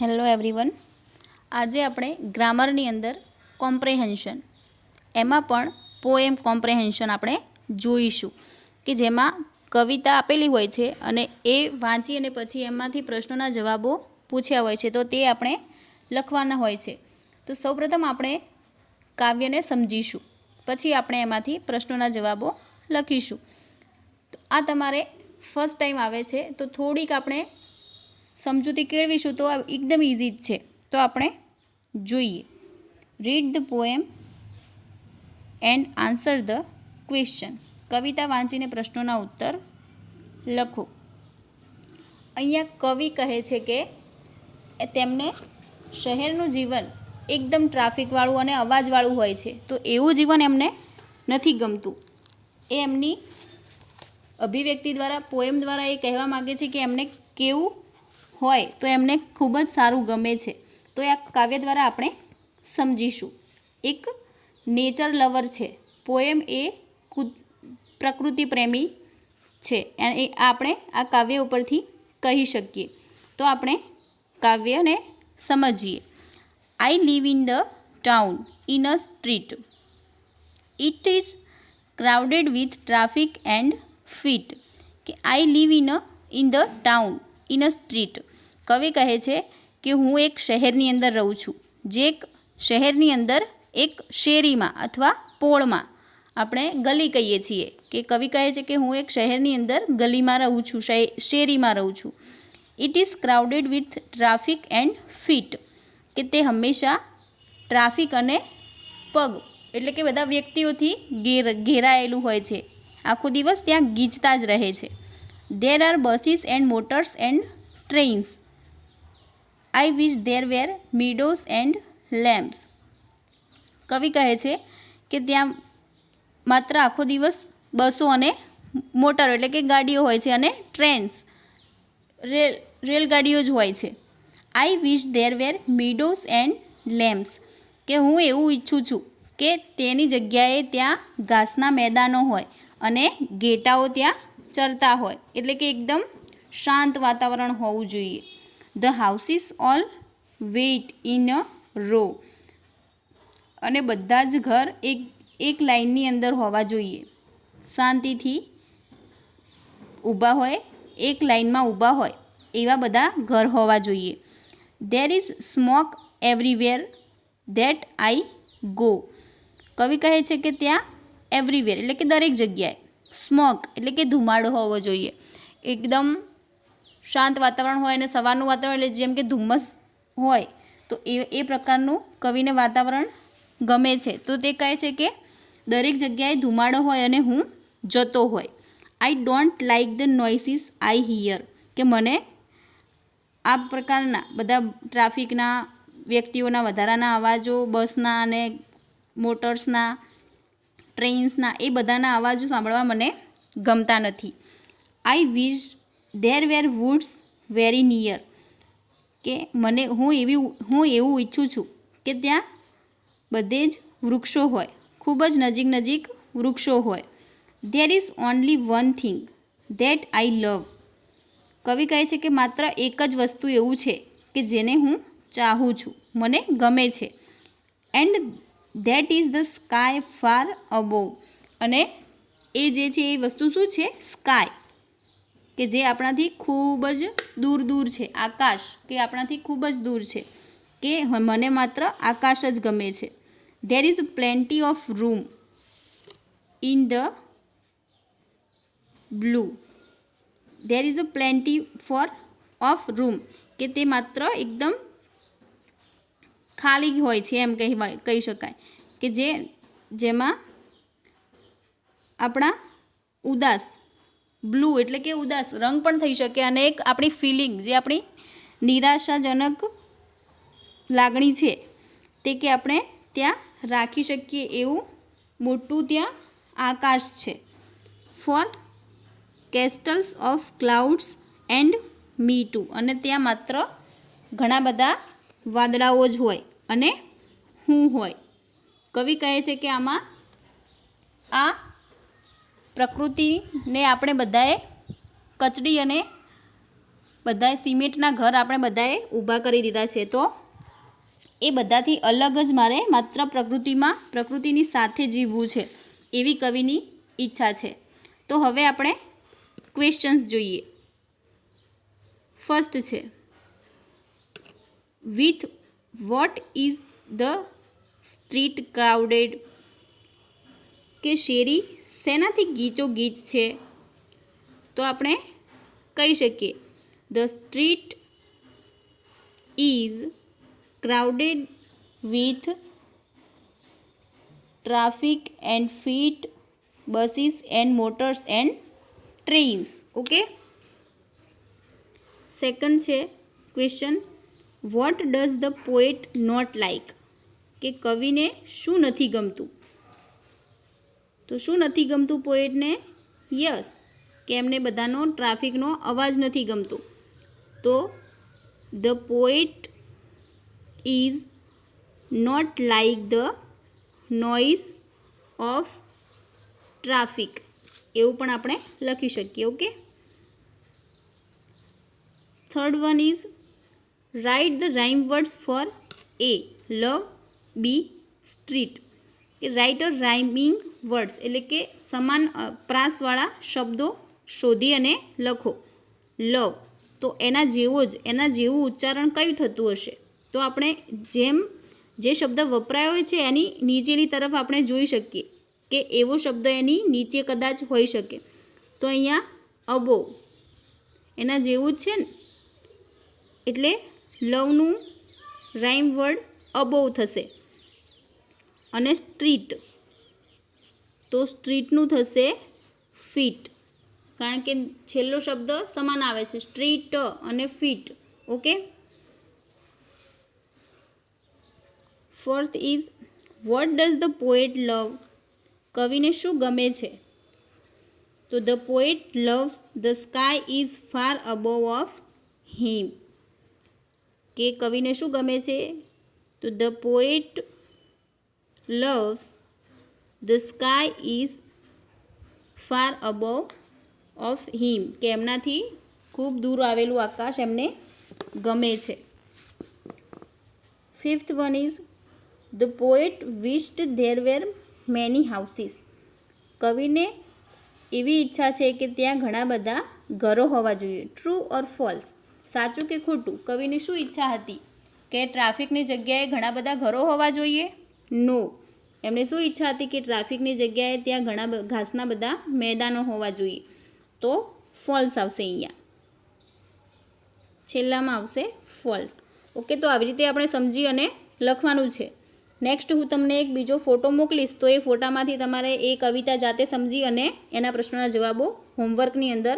Hello everyone. આજે આપણે ગ્રામરની અંદર કોમ્પ્રેહેન્શન એમાં પણ પોએમ કોમ્પ્રેહેન્શન આપણે જોઈશું કે જેમાં કવિતા આપેલી હોય છે અને એ વાંચી અને પછી એમાંથી પ્રશ્નોના જવાબો પૂછ્યા હોય છે, તો તે આપણે લખવાના હોય છે। તો સૌપ્રથમ આપણે કાવ્યને સમજીશું, પછી આપણે એમાંથી પ્રશ્નોના જવાબો લખીશું। તો આ તમારે ફર્સ્ટ ટાઈમ આવે છે તો થોડીક આપણે સમજૂતી કેળવીશું તો એકદમ ઇઝી જ છે। તો આપણે જોઈએ। Read the poem and answer the question. કવિતા વાંચીને પ્રશ્નોના ઉત્તર લખો। અહીંયા કવિ કહે છે કે તેમને શહેરનું જીવન એકદમ ટ્રાફિકવાળું અને અવાજવાળું હોય છે, તો એવું જીવન એમને નથી ગમતું। એ એમની અભિવ્યક્તિ દ્વારા, પોએમ દ્વારા એ કહેવા માગે છે કે એમને કેવું હોય તો એમને ખૂબ જ સારું ગમે છે। તો આ કાવ્ય દ્વારા આપણે સમજીશું। એક નેચર લવર છે, પોએમ એ પ્રકૃતિ પ્રેમી છે, એ આપણે આ કાવ્ય ઉપરથી કહી શકીએ। તો આપણે કાવ્યને સમજીએ। I live in the town in a street, it is crowded with traffic and feet. કે I live in the town in a street, કવિ કહે છે કે હું એક શહેરની અંદર રહું છું, જે એક શહેરની અંદર એક શેરીમાં અથવા પોળમાં, આપણે ગલી કહીએ છીએ કે કવિ કહે છે કે હું એક શહેરની અંદર ગલીમાં રહું છું, શેરીમાં રહું છું। It is crowded with traffic and feet, કે તે હંમેશા ટ્રાફિક અને પગ એટલે કે બધા વ્યક્તિઓથી ઘેરાયેલું હોય છે, આખો દિવસ ત્યાં ગીચતા જ રહે છે। There are buses and motors and trains, I wish there were meadows and lamps. કવિ કહે છે કે ત્યાં માત્ર આખો દિવસ બસો અને મોટર એટલે કે ગાડીઓ હોય છે અને ટ્રેન્સ રેલગાડીઓ જ હોય છે। આઈ wish there were meadows and lamps, કે હું એવું ઈચ્છું છું કે તેની જગ્યાએ ત્યાં ઘાસના મેદાનો હોય અને ઘેટાઓ ત્યાં ચરતા હોય, એટલે કે એકદમ શાંત વાતાવરણ હોવું જોઈએ। The houses all wait in a row, અને બધા જ ઘર એક લાઇનની અંદર હોવા જોઈએ, શાંતિથી ઊભા હોય, એક લાઇનમાં ઊભા હોય એવા બધા ઘર હોવા જોઈએ। There is smoke everywhere that I go, કવિ કહે છે કે ત્યાં એવરીવેર એટલે કે દરેક જગ્યાએ, સ્મોક એટલે કે ધુમાડો હોવો જોઈએ, એકદમ શાંત વાતાવરણ હોય અને સવારનું વાતાવરણ એટલે જેમ કે ધુમ્મસ હોય તો એ પ્રકારનું કવિને વાતાવરણ ગમે છે। તો તે કહે છે કે દરેક જગ્યાએ ધુમાડો હોય અને હું જતો હોય। I don't like the noises I hear, કે મને આ પ્રકારના બધા ટ્રાફિકના, વ્યક્તિઓના વધારાના અવાજો, બસના અને મોટર્સના, ટ્રેન્સના, એ બધાના અવાજો સાંભળવા મને ગમતા નથી। I wish there were woods very near, કે હું એવું ઈચ્છું છું કે ત્યાં બધે જ વૃક્ષો હોય, ખૂબ જ નજીક વૃક્ષો હોય। There is only one thing that I love, કવિ કહે છે કે માત્ર એક જ વસ્તુ એવું છે કે જેને હું ચાહું છું, મને ગમે છે। And that is the sky far above, અને એ જે છે એ વસ્તુ શું છે? સ્કાય, કે જે આપણાથી ખૂબ જ દૂર છે, આકાશ કે આપણાથી ખૂબ જ દૂર છે, કે મને માત્ર આકાશ જ ગમે છે। There is plenty of room in the blue, there is a plenty of room, કે તે માત્ર એકદમ ખાલી હોય છે એમ કહી શકાય, કે જેમાં આપણા ઉદાસ, બ્લુ એટલે કે ઉદાસ રંગ પણ થઈ શકે, અને એક આપણી ફિલિંગ, જે આપણી નિરાશાજનક લાગણી છે તે કે આપણે ત્યાં રાખી શકીએ એવું મોટું ત્યાં આકાશ છે। For castles of clouds and me too, અને ત્યાં માત્ર ઘણા બધા વાદળાઓ જ હોય અને હું હોય। કવિ કહે છે કે આમાં આ પ્રકૃતિને આપણે બધાએ કચડી અને બધાએ સિમેન્ટના ઘર આપણે બધાએ ઊભા કરી દીધા છે, તો એ બધાથી અલગ જ મારે માત્ર પ્રકૃતિની સાથે જીવવું છે, એવી કવિની ઈચ્છા છે. તો હવે આપણે ક્વેશ્ચન્સ જોઈએ. ફર્સ્ટ છે, with what is the street crowded, કે શેરી શેનાથી ગીચો ગીચ છે? તો આપણે કહી શકીએ the street is crowded with traffic and feet, buses and motors and trains. Okay. Second છે question, what does the poet not like, કે કવિને શું નથી ગમતું? તો શું નથી ગમતું પોએટને? યસ, કે એમને બધાનો ટ્રાફિકનો અવાજ નથી ગમતો. તો the poet is not like the noise of traffic, એવું પણ આપણે લખી શકીએ. Okay. Third one is write the rhyme words for A love, B street, કે રાઇટ અ રાઇમિંગ વર્ડ્સ, એટલે કે સમાન પ્રાસવાળા શબ્દો શોધી અને લખો. લવ, તો એના જેવું ઉચ્ચારણ કયું થતું હશે? તો આપણે જે શબ્દ વપરાયો હોય છે એની નીચેની તરફ આપણે જોઈ શકીએ કે એવો શબ્દ એની નીચે કદાચ હોઈ શકે. તો અહીંયા અબોવ એના જેવું જ છે ને, એટલે લવનું રાઇમ વર્ડ અબોવ થશે. અને સ્ટ્રીટ, તો સ્ટ્રીટનું થશે ફીટ, કારણ કે છેલ્લો શબ્દ સમાન આવે છે, સ્ટ્રીટ અને feet. Okay. Fourth is what does the poet love, કવિને શું ગમે છે? તો the poet loves the sky is far above of him, કે કવિને શું ગમે છે? તો the poet loves the sky is far above of him, કે એમનાથી ખૂબ દૂર આવેલું આકાશ એમને ગમે છે. Fifth one is the poet wished there were many houses, કવિને એવી ઈચ્છા છે કે ત્યાં ઘણા બધા ઘરો હોવા જોઈએ. ટ્રુ ઓર ફોલ્સ, સાચું કે ખોટું? કવિને શું ઈચ્છા હતી? કે ટ્રાફિકની જગ્યાએ ઘણા બધા ઘરો હોવા જોઈએ? નો, એમને શું ઈચ્છા હતી? કે ટ્રાફિકની જગ્યાએ ત્યાં ઘણા ઘાસના બધા મેદાનો હોવા જોઈએ. તો ફોલ્સ આવશે, અહીંયા છેલ્લામાં આવશે ફોલ્સ. ઓકે. તો આવી રીતે આપણે સમજી અને લખવાનું છે. નેક્સ્ટ હું તમને એક બીજો ફોટો મોકલીશ, તો એ ફોટામાંથી તમારે એ કવિતા જાતે સમજી અને એના પ્રશ્નોના જવાબો હોમવર્કની અંદર